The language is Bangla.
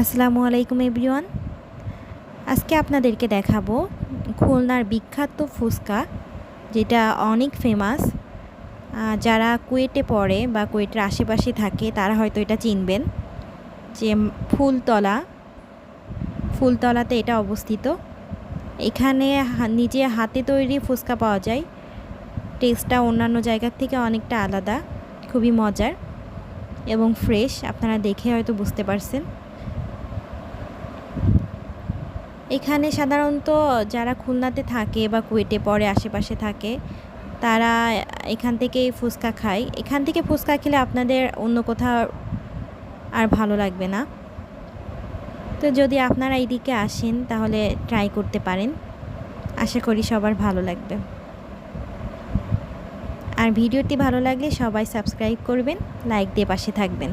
আসসালামু আলাইকুম এভরিওয়ান। আজকে আপনাদেরকে দেখাবো খুলনার বিখ্যাত ফুচকা, যেটা অনেক ফেমাস। যারা কুয়েটে পড়ে বা কুয়েটের আশেপাশে থাকে তারা হয়তো এটা চিনবেন, যে ফুলতলাতে এটা অবস্থিত। এখানে নিজে হাতে তৈরি ফুচকা পাওয়া যায়। টেস্টটা অন্যান্য জায়গার থেকে অনেকটা আলাদা, খুবই মজার এবং ফ্রেশ। আপনারা দেখে হয়তো বুঝতে পারছেন। এখানে সাধারণত যারা খুলনাতে থাকে বা কুয়েটে পড়ে আশেপাশে থাকে তারা এখান থেকেই ফুচকা খায়। এখান থেকে ফুচকা খেলে আপনাদের অন্য কোথাও আর ভালো লাগবে না। তো যদি আপনারা এইদিকে আসেন তাহলে ট্রাই করতে পারেন। আশা করি সবার ভালো লাগবে। আর ভিডিওটি ভালো লাগলে সবাই সাবস্ক্রাইব করবেন, লাইক দিয়ে পাশে থাকবেন।